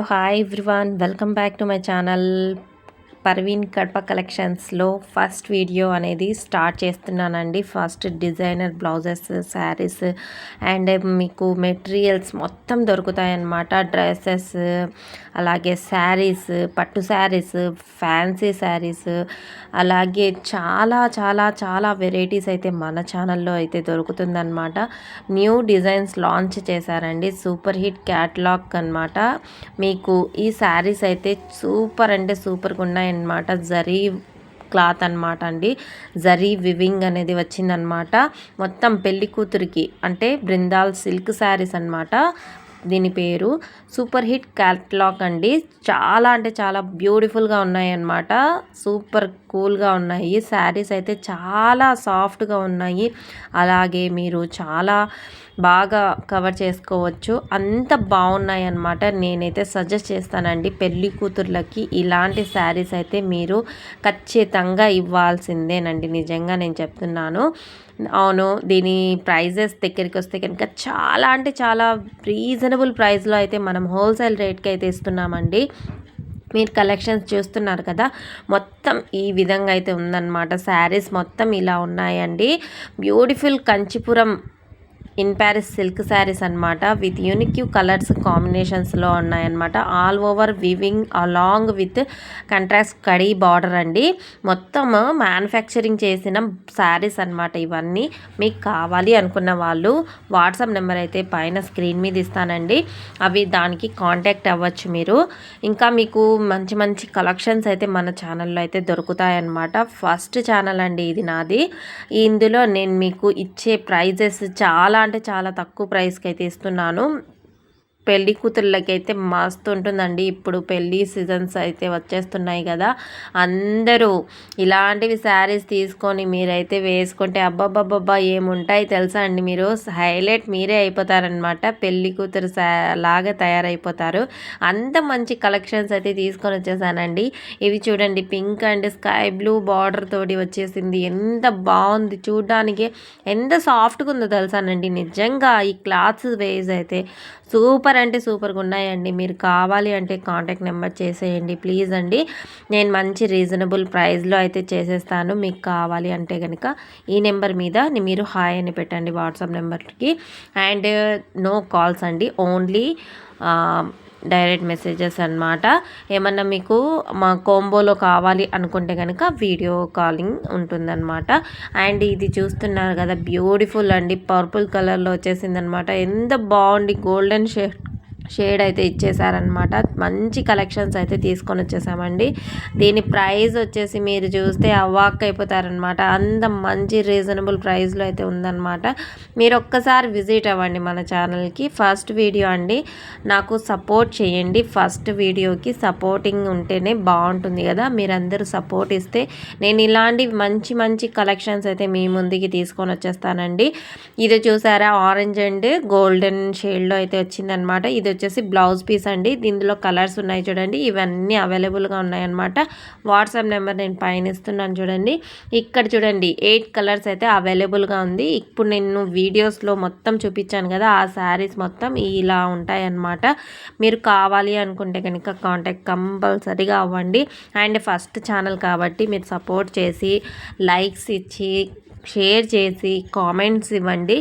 Hi everyone, welcome back to my channel. Parveen Kadapa కలెక్షన్స్లో first video అనేది start చేస్తున్నానండి. First designer blouses, sarees and మీకు materials మొత్తం దొరుకుతాయన్నమాట. డ్రెస్సెస్, అలాగే శారీస్, పట్టు శారీస్, ఫ్యాన్సీ శారీస్, అలాగే చాలా చాలా చాలా వెరైటీస్ అయితే మన ఛానల్లో అయితే దొరుకుతుందన్నమాట. న్యూ డిజైన్స్ లాంచ్ చేశారండి. సూపర్ హిట్ క్యాటలాగ్ అన్నమాట. మీకు ఈ శారీస్ అయితే సూపర్ అంటే సూపర్గా ఉన్నాయన్నమాట. జరీ క్లాత్ అనమాట అండి. జరీ వివింగ్ అనేది వచ్చిందనమాట. మొత్తం పెళ్లి కూతురికి అంటే బృందాల్ సిల్క్ శారీస్ అనమాట. దీని పేరు సూపర్ హిట్ క్యాటలాగ్ అండి. చాలా అంటే చాలా బ్యూటిఫుల్గా ఉన్నాయి అన్నమాట. సూపర్ కూల్గా ఉన్నాయి. శారీస్ అయితే చాలా సాఫ్ట్గా ఉన్నాయి. అలాగే మీరు చాలా బాగా కవర్ చేసుకోవచ్చు. అంత బాగున్నాయి అన్నమాట. నేనైతే సజెస్ట్ చేస్తానండి పెళ్లి కూతుర్లకి ఇలాంటి శారీస్ అయితే మీరు ఖచ్చితంగా ఇవ్వాల్సిందేనండి. నిజంగా నేను చెప్తున్నాను. అవును, దీని ప్రైజెస్ దగ్గరికి వస్తే కనుక చాలా అంటే చాలా రీజనబుల్ ప్రైస్లో అయితే మనం హోల్సేల్ రేట్కి అయితే ఇస్తున్నామండి. మీరు కలెక్షన్స్ చూస్తున్నారు కదా, మొత్తం ఈ విధంగా అయితే ఉందన్నమాట. శారీస్ మొత్తం ఇలా ఉన్నాయండి. Beautiful Kanchipuram in Paris silk saris అనమాట. విత్ యూనిక్ కలర్స్ కాంబినేషన్స్లో ఉన్నాయన్నమాట. All over weaving along with contrast khadi border అండి. మొత్తం మ్యానుఫ్యాక్చరింగ్ చేసిన శారీస్ అనమాట ఇవన్నీ. మీకు కావాలి అనుకున్న వాళ్ళు వాట్సాప్ నెంబర్ అయితే పైన స్క్రీన్ మీద ఇస్తానండి. అవి దానికి కాంటాక్ట్ అవ్వచ్చు మీరు. ఇంకా మీకు మంచి మంచి కలెక్షన్స్ అయితే మన ఛానల్లో అయితే దొరుకుతాయన్నమాట. ఫస్ట్ ఛానల్ అండి ఇది నాది. ఇందులో నేను మీకు ఇచ్చే ప్రైజెస్ చాలా అంటే చాలా తక్కువ ప్రైస్కి అయితే ఇస్తున్నాను. పెళ్లి కూతుర్లకైతే మస్తు ఉంటుందండి. ఇప్పుడు పెళ్ళి సీజన్స్ అయితే వచ్చేస్తున్నాయి కదా, అందరూ ఇలాంటివి శారీస్ తీసుకొని మీరైతే వేసుకుంటే అబ్బబ్బబ్బబ్బా ఏముంటాయి తెలుసా అండి. మీరు హైలైట్ మీరే అయిపోతారనమాట. పెళ్లి కూతురు లాగా తయారైపోతారు. అంత మంచి కలెక్షన్స్ అయితే తీసుకొని వచ్చేసానండి. ఇవి చూడండి, pink and sky blue border తోటి వచ్చేసింది. ఎంత బాగుంది చూడడానికి, ఎంత సాఫ్ట్గా ఉందో తెలుసానండి. నిజంగా ఈ క్లాత్స్ వేజ్ అయితే సూపర్ అంటే సూపర్గా ఉన్నాయండి. మీరు కావాలి అంటే కాంటాక్ట్ నెంబర్ చేసేయండి ప్లీజ్ అండి. నేను మంచి రీజనబుల్ ప్రైస్లో అయితే చేసేస్తాను. మీకు కావాలి అంటే కనుక ఈ నెంబర్ మీద మీరు హాయ్ అని పెట్టండి వాట్సాప్ నెంబర్కి. అండ్ నో కాల్స్ అండి, ఓన్లీ డైరెక్ట్ మెసేజెస్ అన్నమాట. ఏమన్నా మీకు మా కోంబోలో కావాలి అనుకుంటే కనుక వీడియో కాలింగ్ ఉంటుందన్నమాట. అండ్ ఇది చూస్తున్నారు కదా, బ్యూటిఫుల్ అండి. పర్పుల్ కలర్లో వచ్చేసింది అనమాట. ఎంత బాగుంది, గోల్డెన్ షేడ్ అయితే ఇచ్చేసారనమాట. మంచి కలెక్షన్స్ అయితే తీసుకొని వచ్చేసామండి. దీని ప్రైస్ వచ్చేసి మీరు చూస్తే అవాక్ అయిపోతారనమాట. అంత మంచి రీజనబుల్ ప్రైస్లో అయితే ఉందన్నమాట. మీరు ఒక్కసారి విజిట్ అవ్వండి మన ఛానల్కి. ఫస్ట్ వీడియో అండి, నాకు సపోర్ట్ చేయండి. ఫస్ట్ వీడియోకి సపోర్టింగ్ ఉంటేనే బాగుంటుంది కదా. మీరందరూ సపోర్ట్ ఇస్తే నేను ఇలాంటి మంచి మంచి కలెక్షన్స్ అయితే మీ ముందుకి తీసుకొని వచ్చేస్తానండి. ఇది చూసారా, ఆరెంజ్ అండ్ గోల్డెన్ షేడ్లో అయితే వచ్చిందనమాట. ఇది వచ్చేసి బ్లౌజ్ పీస్ అండి. దీనిలో కలర్స్ ఉన్నాయి చూడండి. ఇవన్నీ అవైలబుల్గా ఉన్నాయన్నమాట. వాట్సాప్ నెంబర్ నేను పైన ఇస్తున్నాను చూడండి. ఇక్కడ చూడండి 8 కలర్స్ అయితే అవైలబుల్గా ఉంది. ఇప్పుడు నేను వీడియోస్లో మొత్తం చూపించాను కదా, ఆ శారీస్ మొత్తం ఇలా ఉంటాయన్నమాట. మీరు కావాలి అనుకుంటే కనుక కాంటాక్ట్ కంపల్సరీగా అవ్వండి. అండ్ ఫస్ట్ ఛానల్ కాబట్టి మీరు సపోర్ట్ చేసి లైక్స్ ఇచ్చి షేర్ చేసి కామెంట్స్ ఇవ్వండి.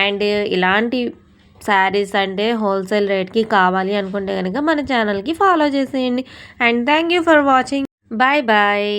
అండ్ ఇలాంటి శారీస్ అంటే హోల్సేల్ రేట్కి కావాలి అనుకుంటే కనుక మన ఛానల్కి ఫాలో చేసేయండి. And thank you for watching. Bye bye.